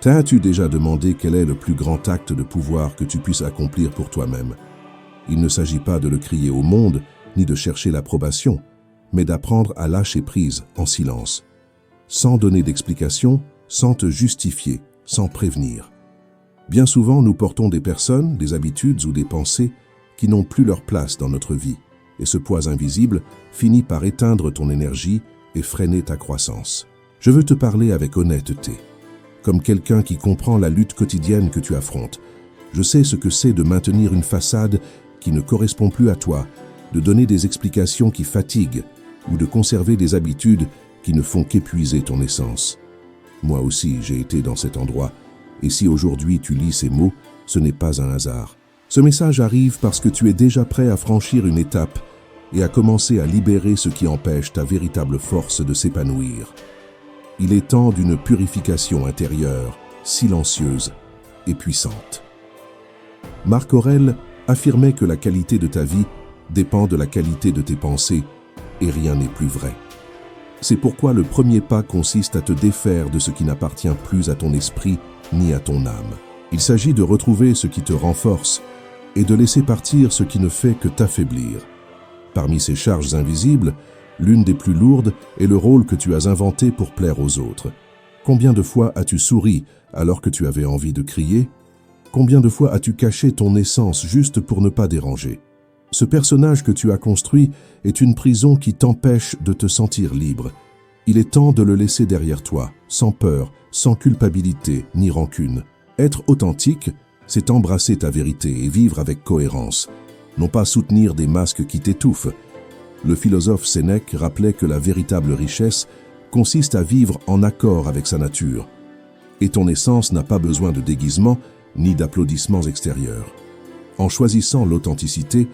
T'as-tu déjà demandé quel est le plus grand acte de pouvoir que tu puisses accomplir pour toi-même? Il ne s'agit pas de le crier au monde, ni de chercher l'approbation, mais d'apprendre à lâcher prise en silence, sans donner d'explication, sans te justifier, sans prévenir. Bien souvent, nous portons des personnes, des habitudes ou des pensées qui n'ont plus leur place dans notre vie, et ce poids invisible finit par éteindre ton énergie et freiner ta croissance. Je veux te parler avec honnêteté, comme quelqu'un qui comprend la lutte quotidienne que tu affrontes. Je sais ce que c'est de maintenir une façade qui ne correspond plus à toi, de donner des explications qui fatiguent ou de conserver des habitudes qui ne font qu'épuiser ton essence. Moi aussi, j'ai été dans cet endroit, et si aujourd'hui tu lis ces mots, ce n'est pas un hasard. Ce message arrive parce que tu es déjà prêt à franchir une étape et à commencer à libérer ce qui empêche ta véritable force de s'épanouir. Il est temps d'une purification intérieure, silencieuse et puissante. Marc Aurèle affirmait que la qualité de ta vie dépend de la qualité de tes pensées, et rien n'est plus vrai. C'est pourquoi le premier pas consiste à te défaire de ce qui n'appartient plus à ton esprit ni à ton âme. Il s'agit de retrouver ce qui te renforce et de laisser partir ce qui ne fait que t'affaiblir. Parmi ces charges invisibles, l'une des plus lourdes est le rôle que tu as inventé pour plaire aux autres. Combien de fois as-tu souri alors que tu avais envie de crier? Combien de fois as-tu caché ton essence juste pour ne pas déranger? Ce personnage que tu as construit est une prison qui t'empêche de te sentir libre. Il est temps de le laisser derrière toi, sans peur, sans culpabilité ni rancune. Être authentique, c'est embrasser ta vérité et vivre avec cohérence, non pas soutenir des masques qui t'étouffent. Le philosophe Sénèque rappelait que la véritable richesse consiste à vivre en accord avec sa nature. Et ton essence n'a pas besoin de déguisement ni d'applaudissements extérieurs. En choisissant l'authenticité,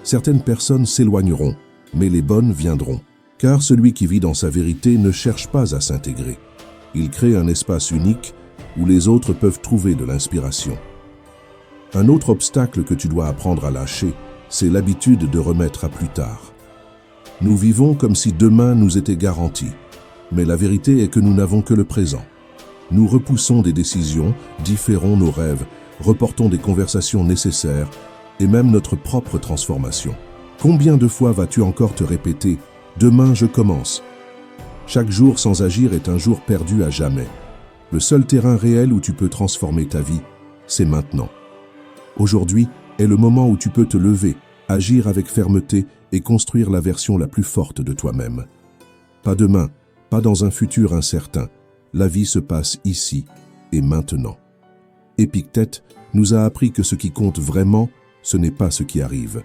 certaines personnes s'éloigneront, mais les bonnes viendront. Car celui qui vit dans sa vérité ne cherche pas à s'intégrer. Il crée un espace unique où les autres peuvent trouver de l'inspiration. Un autre obstacle que tu dois apprendre à lâcher, c'est l'habitude de remettre à plus tard. Nous vivons comme si demain nous était garanti, mais la vérité est que nous n'avons que le présent. Nous repoussons des décisions, différons nos rêves, reportons des conversations nécessaires et même notre propre transformation. Combien de fois vas-tu encore te répéter « Demain, je commence ». Chaque jour sans agir est un jour perdu à jamais. Le seul terrain réel où tu peux transformer ta vie, c'est maintenant. Aujourd'hui est le moment où tu peux te lever, agir avec fermeté et construire la version la plus forte de toi-même. Pas demain, pas dans un futur incertain. La vie se passe ici et maintenant. Épictète nous a appris que ce qui compte vraiment, ce n'est pas ce qui arrive,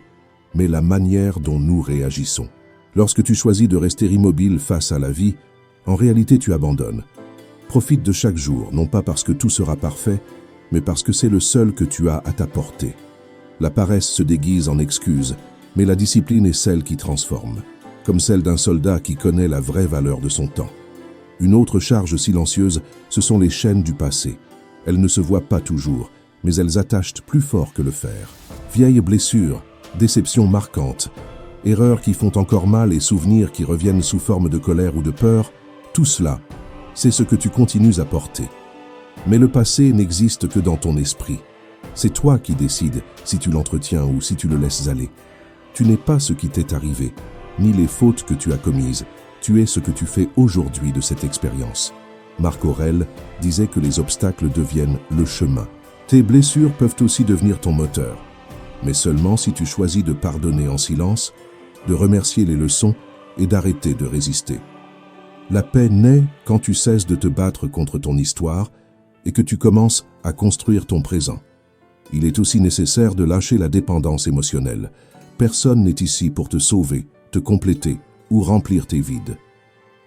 mais la manière dont nous réagissons. Lorsque tu choisis de rester immobile face à la vie, en réalité tu abandonnes. Profite de chaque jour, non pas parce que tout sera parfait, mais parce que c'est le seul que tu as à ta portée. La paresse se déguise en excuse, mais la discipline est celle qui transforme, comme celle d'un soldat qui connaît la vraie valeur de son temps. Une autre charge silencieuse, ce sont les chaînes du passé. Elles ne se voient pas toujours, mais elles attachent plus fort que le fer. Vieilles blessures, déceptions marquantes, erreurs qui font encore mal et souvenirs qui reviennent sous forme de colère ou de peur, tout cela, c'est ce que tu continues à porter. Mais le passé n'existe que dans ton esprit. C'est toi qui décides si tu l'entretiens ou si tu le laisses aller. Tu n'es pas ce qui t'est arrivé, ni les fautes que tu as commises. Tu es ce que tu fais aujourd'hui de cette expérience. Marc Aurèle disait que les obstacles deviennent le chemin. Tes blessures peuvent aussi devenir ton moteur, mais seulement si tu choisis de pardonner en silence, de remercier les leçons et d'arrêter de résister. La paix naît quand tu cesses de te battre contre ton histoire et que tu commences à construire ton présent. Il est aussi nécessaire de lâcher la dépendance émotionnelle. Personne n'est ici pour te sauver, te compléter ou remplir tes vides.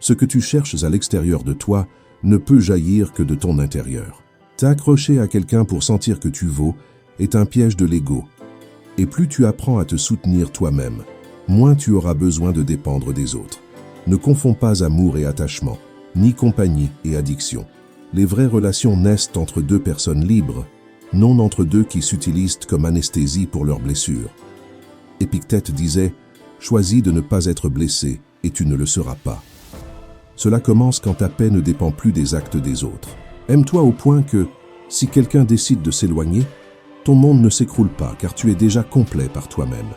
Ce que tu cherches à l'extérieur de toi ne peut jaillir que de ton intérieur. T'accrocher à quelqu'un pour sentir que tu vaux est un piège de l'ego. Et plus tu apprends à te soutenir toi-même, moins tu auras besoin de dépendre des autres. Ne confonds pas amour et attachement, ni compagnie et addiction. Les vraies relations naissent entre deux personnes libres, non entre deux qui s'utilisent comme anesthésie pour leurs blessures. Épictète disait « Choisis de ne pas être blessé et tu ne le seras pas ». Cela commence quand ta paix ne dépend plus des actes des autres. Aime-toi au point que, si quelqu'un décide de s'éloigner, ton monde ne s'écroule pas car tu es déjà complet par toi-même.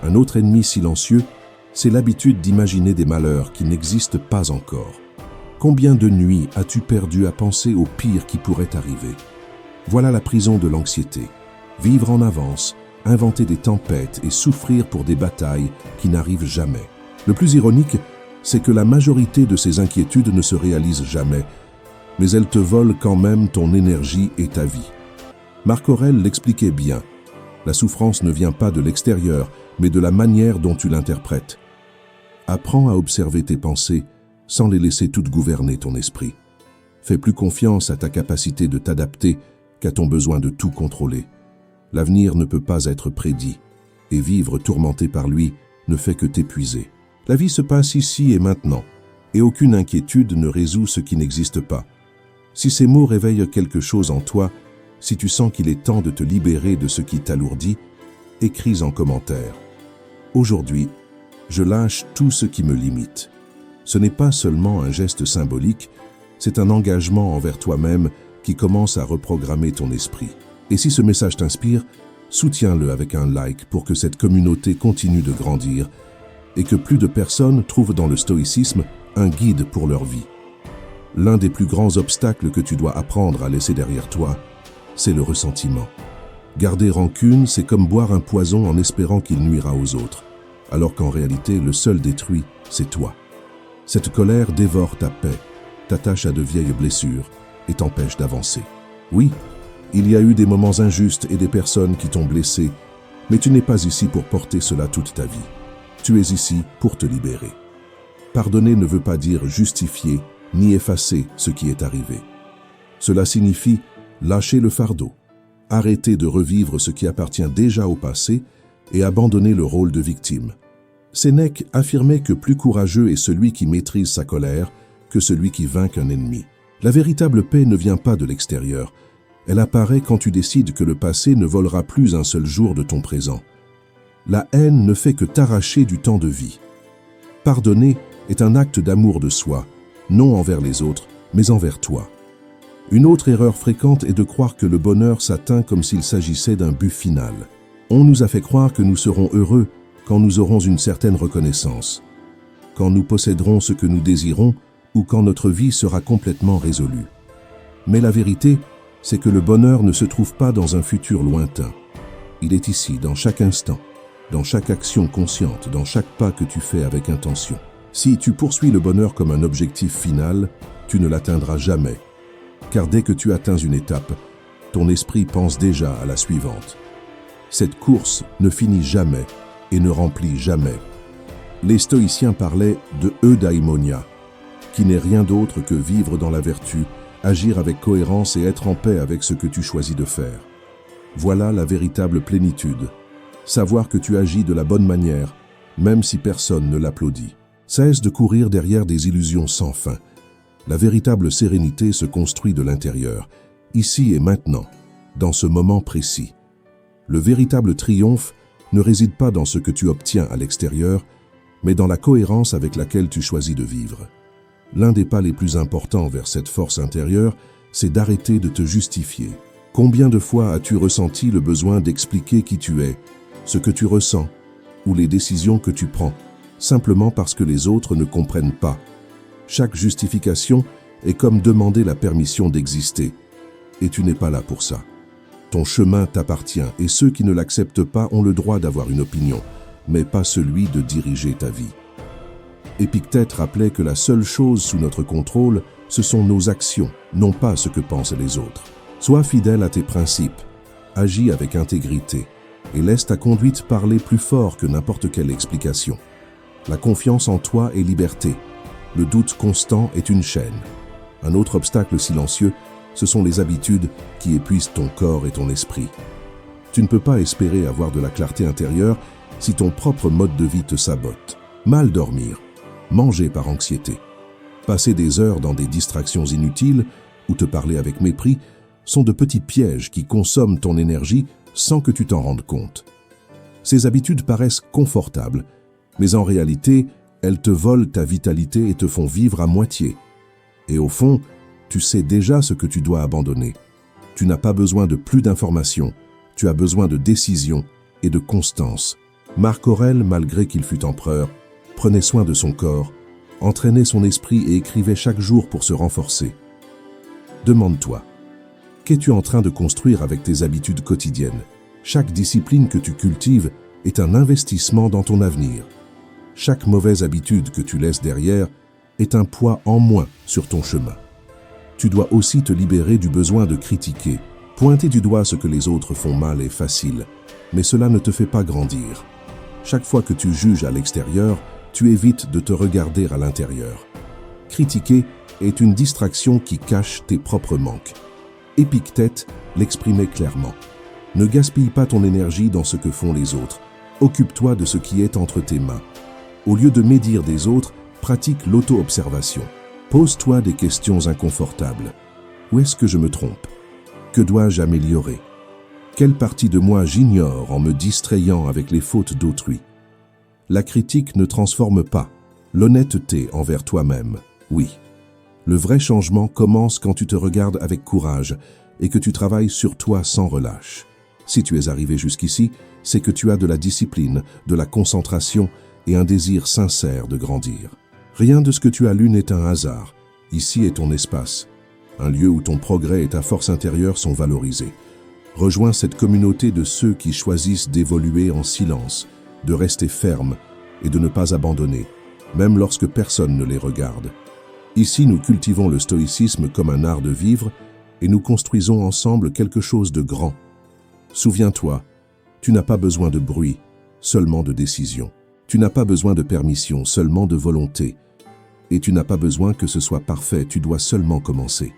Un autre ennemi silencieux, c'est l'habitude d'imaginer des malheurs qui n'existent pas encore. Combien de nuits as-tu perdu à penser au pire qui pourrait arriver? Voilà la prison de l'anxiété. Vivre en avance, inventer des tempêtes et souffrir pour des batailles qui n'arrivent jamais. Le plus ironique, c'est que la majorité de ces inquiétudes ne se réalisent jamais, mais elles te volent quand même ton énergie et ta vie. Marc Aurèle l'expliquait bien. La souffrance ne vient pas de l'extérieur, mais de la manière dont tu l'interprètes. Apprends à observer tes pensées sans les laisser toutes gouverner ton esprit. Fais plus confiance à ta capacité de t'adapter qu'à ton besoin de tout contrôler. L'avenir ne peut pas être prédit, et vivre tourmenté par lui ne fait que t'épuiser. La vie se passe ici et maintenant, et aucune inquiétude ne résout ce qui n'existe pas. Si ces mots réveillent quelque chose en toi, si tu sens qu'il est temps de te libérer de ce qui t'alourdit, écris en commentaire. Aujourd'hui, je lâche tout ce qui me limite. Ce n'est pas seulement un geste symbolique, c'est un engagement envers toi-même qui commence à reprogrammer ton esprit. Et si ce message t'inspire, soutiens-le avec un like pour que cette communauté continue de grandir et que plus de personnes trouvent dans le stoïcisme un guide pour leur vie. L'un des plus grands obstacles que tu dois apprendre à laisser derrière toi, c'est le ressentiment. Garder rancune, c'est comme boire un poison en espérant qu'il nuira aux autres, alors qu'en réalité, le seul détruit, c'est toi. Cette colère dévore ta paix, t'attache à de vieilles blessures et t'empêche d'avancer. Oui, il y a eu des moments injustes et des personnes qui t'ont blessé, mais tu n'es pas ici pour porter cela toute ta vie. Tu es ici pour te libérer. Pardonner ne veut pas dire justifier ni effacer ce qui est arrivé. Cela signifie lâcher le fardeau, arrêter de revivre ce qui appartient déjà au passé et abandonner le rôle de victime. Sénèque affirmait que plus courageux est celui qui maîtrise sa colère que celui qui vainc un ennemi. La véritable paix ne vient pas de l'extérieur. Elle apparaît quand tu décides que le passé ne volera plus un seul jour de ton présent. La haine ne fait que t'arracher du temps de vie. Pardonner est un acte d'amour de soi, non envers les autres, mais envers toi. Une autre erreur fréquente est de croire que le bonheur s'atteint comme s'il s'agissait d'un but final. On nous a fait croire que nous serons heureux quand nous aurons une certaine reconnaissance, quand nous posséderons ce que nous désirons ou quand notre vie sera complètement résolue. Mais la vérité, c'est que le bonheur ne se trouve pas dans un futur lointain. Il est ici, dans chaque instant, dans chaque action consciente, dans chaque pas que tu fais avec intention. Si tu poursuis le bonheur comme un objectif final, tu ne l'atteindras jamais. Car dès que tu atteins une étape, ton esprit pense déjà à la suivante. Cette course ne finit jamais et ne remplit jamais. Les stoïciens parlaient de eudaimonia, qui n'est rien d'autre que vivre dans la vertu, agir avec cohérence et être en paix avec ce que tu choisis de faire. Voilà la véritable plénitude. Savoir que tu agis de la bonne manière, même si personne ne l'applaudit. Cesse de courir derrière des illusions sans fin. La véritable sérénité se construit de l'intérieur, ici et maintenant, dans ce moment précis. Le véritable triomphe ne réside pas dans ce que tu obtiens à l'extérieur, mais dans la cohérence avec laquelle tu choisis de vivre. L'un des pas les plus importants vers cette force intérieure, c'est d'arrêter de te justifier. Combien de fois as-tu ressenti le besoin d'expliquer qui tu es, ce que tu ressens, ou les décisions que tu prends, simplement parce que les autres ne comprennent pas? Chaque justification est comme demander la permission d'exister, et tu n'es pas là pour ça. Ton chemin t'appartient, et ceux qui ne l'acceptent pas ont le droit d'avoir une opinion, mais pas celui de diriger ta vie. Épictète rappelait que la seule chose sous notre contrôle, ce sont nos actions, non pas ce que pensent les autres. Sois fidèle à tes principes, agis avec intégrité, et laisse ta conduite parler plus fort que n'importe quelle explication. La confiance en toi est liberté. Le doute constant est une chaîne. Un autre obstacle silencieux, ce sont les habitudes qui épuisent ton corps et ton esprit. Tu ne peux pas espérer avoir de la clarté intérieure si ton propre mode de vie te sabote. Mal dormir, manger par anxiété, passer des heures dans des distractions inutiles ou te parler avec mépris sont de petits pièges qui consomment ton énergie sans que tu t'en rendes compte. Ces habitudes paraissent confortables, mais en réalité, elles te volent ta vitalité et te font vivre à moitié. Et au fond, Tu sais déjà ce que tu dois abandonner. Tu n'as pas besoin de plus d'informations, tu as besoin de décision et de constance. Marc Aurèle, malgré qu'il fût empereur, prenait soin de son corps, entraînait son esprit et écrivait chaque jour pour se renforcer. Demande-toi, qu'es-tu en train de construire avec tes habitudes quotidiennes? Chaque discipline que tu cultives est un investissement dans ton avenir. Chaque mauvaise habitude que tu laisses derrière est un poids en moins sur ton chemin. Tu dois aussi te libérer du besoin de critiquer. Pointer du doigt ce que les autres font mal est facile, mais cela ne te fait pas grandir. Chaque fois que tu juges à l'extérieur, tu évites de te regarder à l'intérieur. Critiquer est une distraction qui cache tes propres manques. Épictète l'exprimait clairement. Ne gaspille pas ton énergie dans ce que font les autres. Occupe-toi de ce qui est entre tes mains. Au lieu de médire des autres, pratique l'auto-observation. Pose-toi des questions inconfortables. Où est-ce que je me trompe? Que dois-je améliorer? Quelle partie de moi j'ignore en me distrayant avec les fautes d'autrui? La critique ne transforme pas. L'honnêteté envers toi-même, oui. Le vrai changement commence quand tu te regardes avec courage et que tu travailles sur toi sans relâche. Si tu es arrivé jusqu'ici, c'est que tu as de la discipline, de la concentration et un désir sincère de grandir. Rien de ce que tu as lu n'est un hasard. Ici est ton espace, un lieu où ton progrès et ta force intérieure sont valorisés. Rejoins cette communauté de ceux qui choisissent d'évoluer en silence, de rester fermes et de ne pas abandonner, même lorsque personne ne les regarde. Ici, nous cultivons le stoïcisme comme un art de vivre et nous construisons ensemble quelque chose de grand. Souviens-toi, tu n'as pas besoin de bruit, seulement de décision. Tu n'as pas besoin de permission, seulement de volonté. Et tu n'as pas besoin que ce soit parfait, tu dois seulement commencer.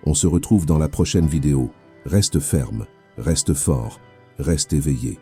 On se retrouve dans la prochaine vidéo. Reste ferme, reste fort, reste éveillé.